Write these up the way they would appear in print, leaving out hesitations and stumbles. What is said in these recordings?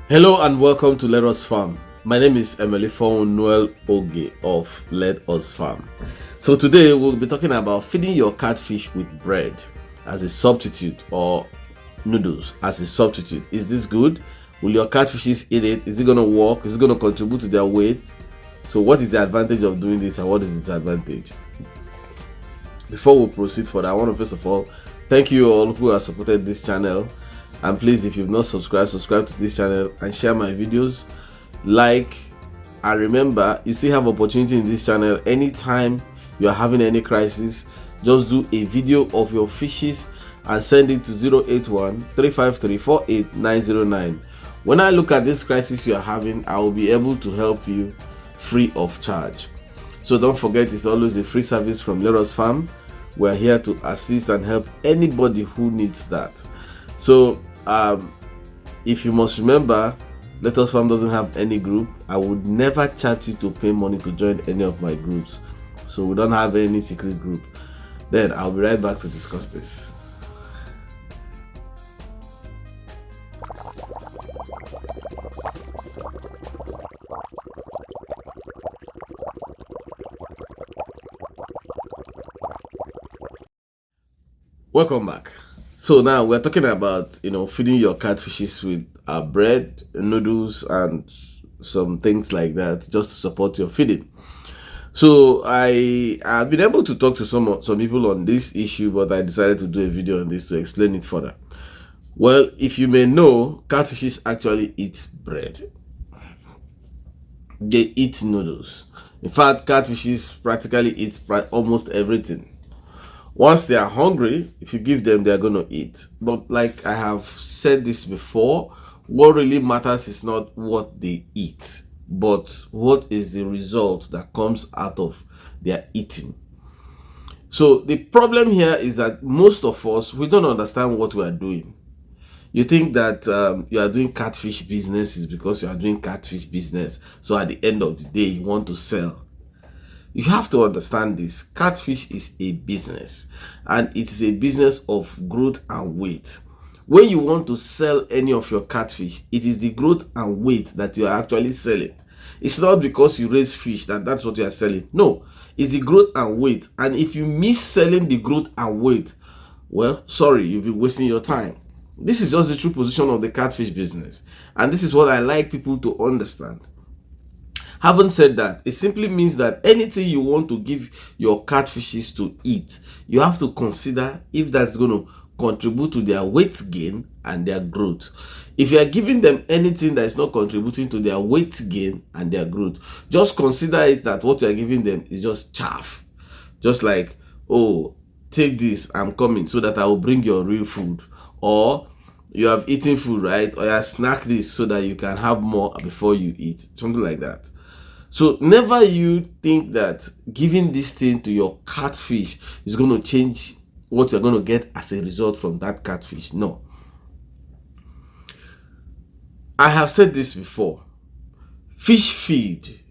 Hello and welcome to Let Us Farm. My name is Emily Fon Noel Oge of Let Us Farm. So today we'll be talking about feeding your catfish with bread as a substitute or noodles as a substitute. Is this good? Will your catfishes eat it? Is it going to work? Is it going to contribute to their weight? So what is the advantage of doing this and what is the disadvantage? Before we proceed further, I want to first of all thank you all who have supported this channel. And please, if you've not subscribed, subscribe to this channel and share my videos, like, and remember, you still have opportunity in this channel. Anytime you are having any crisis, just do a video of your fishes and send it to 081-353-48909. When I look at this crisis you are having, I will be able to help you free of charge. So don't forget, it's always a free service from Let Us Farm. We're here to assist and help anybody who needs that. So if you must remember, Let Us Farm doesn't have any group. I would never charge you to pay money to join any of my groups. So we don't have any secret group. Then I'll be right back to discuss this. Welcome back. So now we're talking about feeding your catfishes with bread, noodles, and some things like that, just to support your feeding. So I've been able to talk to some people on this issue, but I decided to do a video on this to explain it further. Well, if you may know, catfishes actually eat bread. They eat noodles. In fact, catfishes practically eat almost everything. Once they are hungry, if you give them, they are going to eat. But like I have said this before, what really matters is not what they eat, but what is the result that comes out of their eating. So the problem here is that most of us, we don't understand what we are doing. You think that you are doing catfish business is because you are doing catfish business. So at the end of the day, you want to sell. You have to understand this. Catfish is a business, and it is a business of growth and weight. When you want to sell any of your catfish, it is the growth and weight that you are actually selling. It's not because you raise fish that's what you are selling. No, it's the growth and weight. And if you miss selling the growth and weight, well, sorry, you'll be wasting your time. This is just the true position of the catfish business, and this is what I like people to understand. Having said that, it simply means that anything you want to give your catfishes to eat, you have to consider if that's going to contribute to their weight gain and their growth. If you are giving them anything that is not contributing to their weight gain and their growth, just consider it that what you are giving them is just chaff. Just like, oh, take this, I'm coming so that I will bring your real food. Or you have eaten food, right? Or you snack this so that you can have more before you eat. Something like that. So never you think that giving this thing to your catfish is going to change what you're going to get as a result from that catfish. No. I have said this before. Fish feed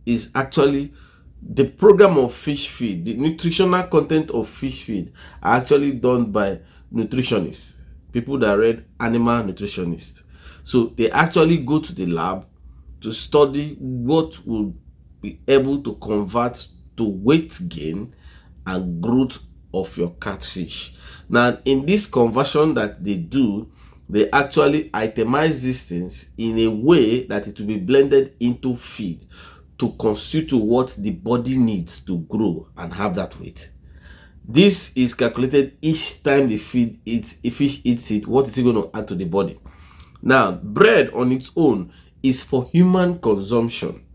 is actually the program of fish feed. The nutritional content of fish feed are actually done by nutritionists, people that read animal nutritionists. So they actually go to the lab to study what will be able to convert to weight gain and growth of your catfish. Now, in this conversion that they do, they actually itemize these things in a way that it will be blended into feed to constitute what the body needs to grow and have that weight. This is calculated each time the fish eats it. What is it going to add to the body? Now, bread on its own is for human consumption.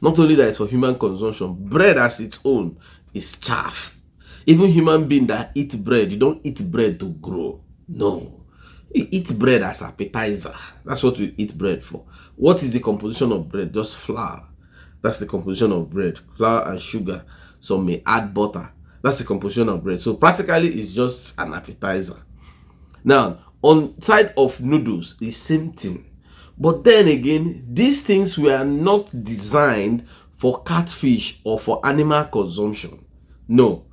Not only that, it's for human consumption. Bread as its own is chaff. Even human beings that eat bread, you don't eat bread to grow. No, you eat bread as appetizer. That's what we eat bread for. What is the composition of bread? Just flour. That's the composition of bread. Flour and sugar. Some may add butter. That's the composition of bread. So practically, it's just an appetizer. Now, on side of noodles, the same thing. But then again, these things were not designed for catfish or for animal consumption. No.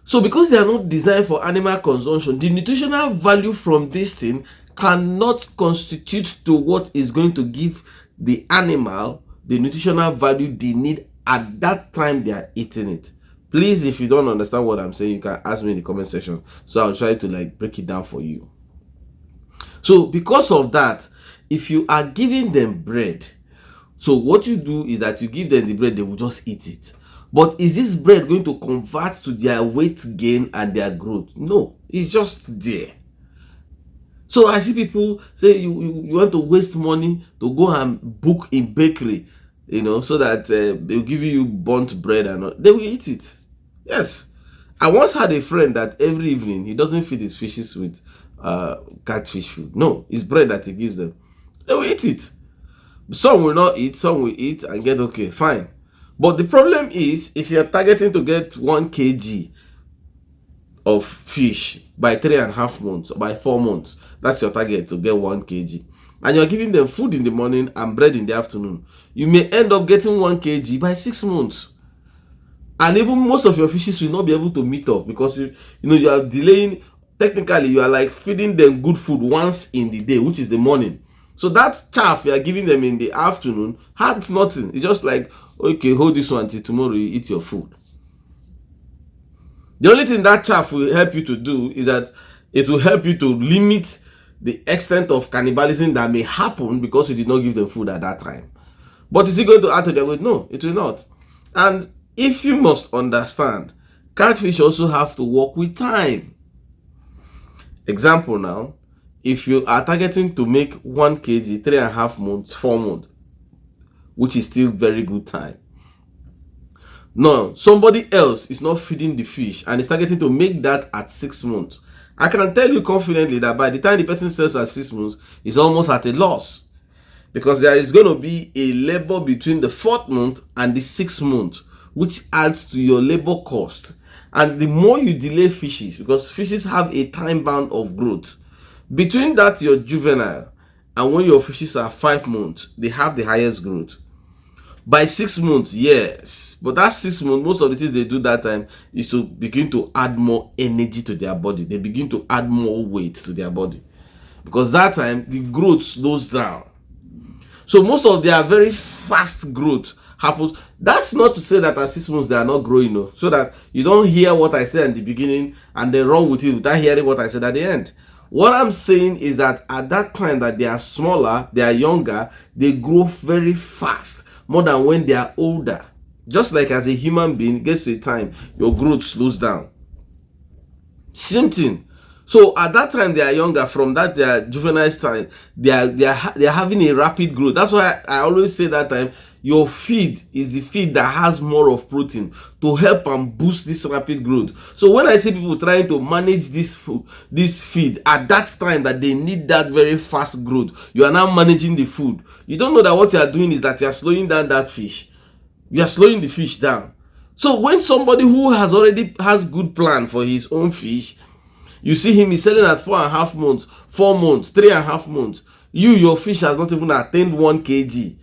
So because they are not designed for animal consumption, the nutritional value from this thing cannot constitute to what is going to give the animal the nutritional value they need at that time they are eating it. Please, if you don't understand what I'm saying, you can ask me in the comment section, so I'll try to like break it down for you. So because of that, if you are giving them bread, so what you do is that you give them the bread, they will just eat it. But is this bread going to convert to their weight gain and their growth? No, it's just there. So I see people say you want to waste money to go and book in bakery, so that they'll give you burnt bread and all. They will eat it. Yes. I once had a friend that every evening he doesn't feed his fishes with catfish food. No, it's bread that he gives them. They will eat it. Some will not eat, some will eat and get okay, fine. But the problem is, if you're targeting to get 1 kg of fish by 3.5 months, or by 4 months, that's your target, to get 1 kg, and you're giving them food in the morning and bread in the afternoon, you may end up getting 1 kg by 6 months. And even most of your fishes will not be able to meet up, because you are delaying. Technically, you are like feeding them good food once in the day, which is the morning. So that chaff you are giving them in the afternoon has nothing. It's just like, okay, hold this one till tomorrow you eat your food. The only thing that chaff will help you to do is that it will help you to limit the extent of cannibalism that may happen because you did not give them food at that time. But is it going to add to their weight? No, it will not. And if you must understand, catfish also have to work with time. Example now, if you are targeting to make 1 kg, 3.5 months, 4 months, which is still very good time. Now, somebody else is not feeding the fish and is targeting to make that at 6 months. I can tell you confidently that by the time the person sells at 6 months, it's almost at a loss. Because there is going to be a labor between the 4th month and the 6th month, which adds to your labor cost. And the more you delay fishes, because fishes have a time bound of growth, between that your juvenile and when your fishes are 5 months, they have the highest growth. By 6 months, yes, but that 6 months, most of the things they do that time is to begin to add more energy to their body. They begin to add more weight to their body, because that time the growth slows down. So most of their very fast growth happens. That's not to say that at 6 months they are not growing, no. So that you don't hear what I said at the beginning and then run with it without hearing what I said at the end. What I'm saying is that at that time that they are smaller, they are younger, they grow very fast, more than when they are older. Just like as a human being, it gets to a time your growth slows down. Same thing. So at that time they are younger, from that their juvenile time, they are having a rapid growth. That's why I always say that time your feed is the feed that has more of protein to help and boost this rapid growth. So when I see people trying to manage this feed at that time that they need that very fast growth, you are now managing the food. You don't know that what you are doing is that you are slowing down that fish. You are slowing the fish down. So when somebody who has good plan for his own fish, you see him is selling at 4.5 months, 4 months, 3.5 months. Your fish has not even attained 1 kg.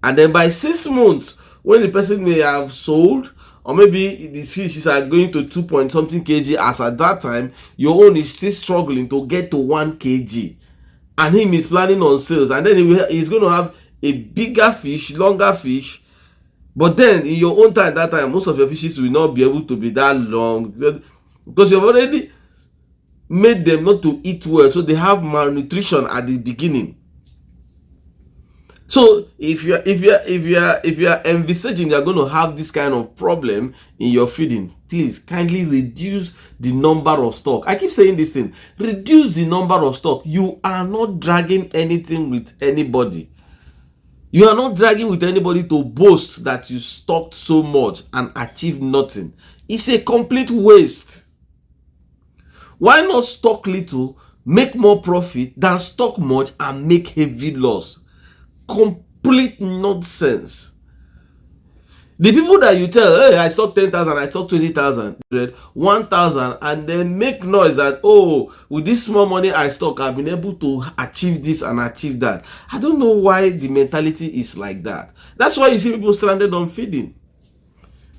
And then by 6 months, when the person may have sold, or maybe these fishes are going to 2 point something kg, as at that time, your own is still struggling to get to 1 kg. And him is planning on sales. And then he's going to have a bigger fish, longer fish. But then in your own time, that time, most of your fishes will not be able to be that long. Because you've already made them not to eat well, so they have malnutrition at the beginning. So if you are envisaging you're going to have this kind of problem in your feeding, please kindly reduce the number of stock. I keep saying this thing, reduce the number of stock. You are not dragging anything with anybody. You are not dragging with anybody to boast that you stocked so much and achieved nothing. It's a complete waste. Why not stock little, make more profit, than stock much and make heavy loss? Complete nonsense. The people that you tell, hey, I stock 10,000, I stock 20,000, 1,000, and then make noise that, oh, with this small money I stock, I've been able to achieve this and achieve that. I don't know why the mentality is like that. That's why you see people stranded on feeding.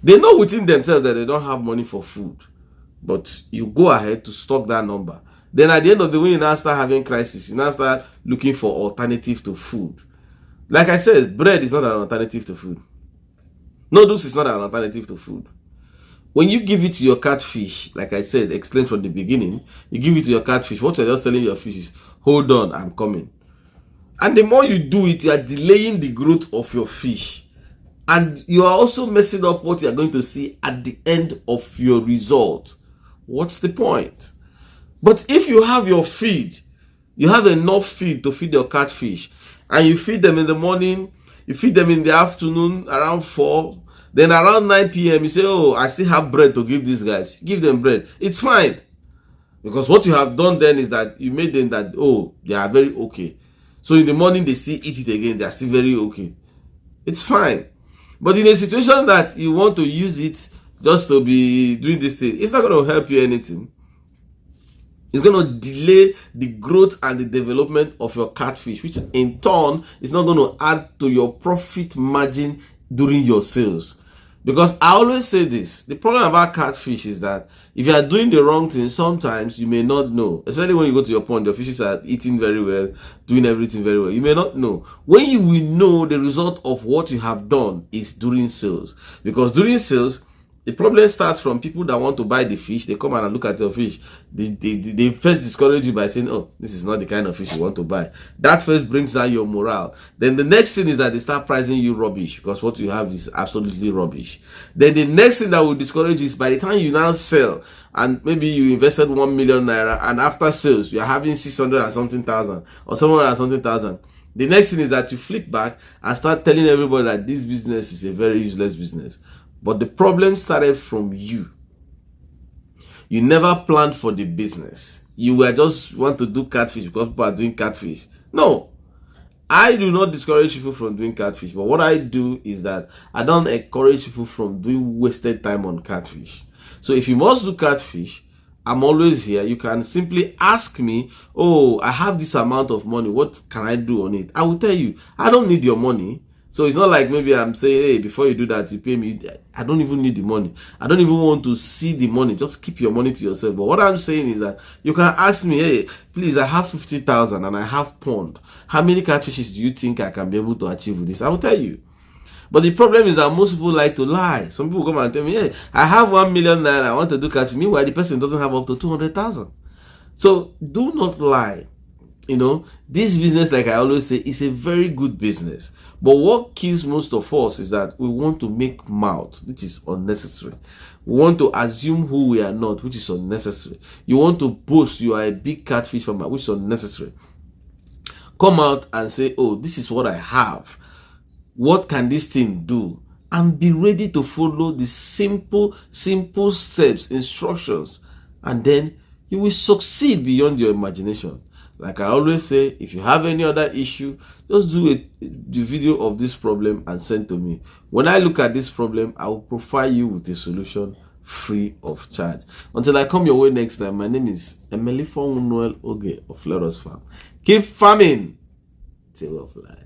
They know within themselves that they don't have money for food. But you go ahead to stock that number. Then at the end of the way, you now start having crisis. You now start looking for alternative to food. Like I said, bread is not an alternative to food. Noodles is not an alternative to food. When you give it to your catfish, like I said, explained from the beginning, you give it to your catfish, what you're just telling your fish is, hold on, I'm coming. And the more you do it, you are delaying the growth of your fish. And you are also messing up what you are going to see at the end of your result. What's the point? But if you have your feed, you have enough feed to feed your catfish, and you feed them in the morning, you feed them in the afternoon around 4, then around 9 p.m. you say, oh, I still have bread to give these guys. Give them bread. It's fine. Because what you have done then is that you made them that, oh, they are very okay. So in the morning they still eat it again. They are still very okay. It's fine. But in a situation that you want to use it just to be doing this thing, it's not going to help you anything. It's going to delay the growth and the development of your catfish, which in turn is not going to add to your profit margin during your sales. Because I always say this, the problem about catfish is that if you are doing the wrong thing, sometimes you may not know. Especially when you go to your pond, your fishes are eating very well, doing everything very well. You may not know. When you will know the result of what you have done is during sales. Because during sales, the problem starts from people that want to buy the fish. They come and look at your fish. They first discourage you by saying, oh, this is not the kind of fish you want to buy. That first brings down your morale. Then the next thing is that they start pricing you rubbish because what you have is absolutely rubbish. Then the next thing that will discourage you is by the time you now sell, and maybe you invested 1 million naira, and after sales, you're having 600 and something thousand or 700 and something thousand. The next thing is that you flip back and start telling everybody that this business is a very useless business. But the problem started from you. You never planned for the business. You were just want to do catfish because people are doing catfish. No. I do not discourage people from doing catfish. But what I do is that I don't encourage people from doing wasted time on catfish. So if you must do catfish, I'm always here. You can simply ask me, oh, I have this amount of money. What can I do on it? I will tell you, I don't need your money. So it's not like maybe I'm saying, hey, before you do that, you pay me. I don't even need the money. I don't even want to see the money. Just keep your money to yourself. But what I'm saying is that you can ask me, hey, please, I have 50,000 and I have pond. How many catfishes do you think I can be able to achieve with this? I will tell you. But the problem is that most people like to lie. Some people come and tell me, hey, I have 1 million naira. I want to do catfish. Meanwhile, the person doesn't have up to 200,000. So do not lie. You know, this business, like I always say, is a very good business. But what kills most of us is that we want to make mouth, which is unnecessary. We want to assume who we are not, which is unnecessary. You want to boast you are a big catfish farmer, which is unnecessary. Come out and say, oh, this is what I have. What can this thing do? And be ready to follow the simple steps, instructions, and then you will succeed beyond your imagination. Like I always say, if you have any other issue, just do the video of this problem and send to me. When I look at this problem, I will provide you with a solution free of charge. Until I come your way next time, my name is Emily Noel Oge of Let Us Farm. Keep farming till of life.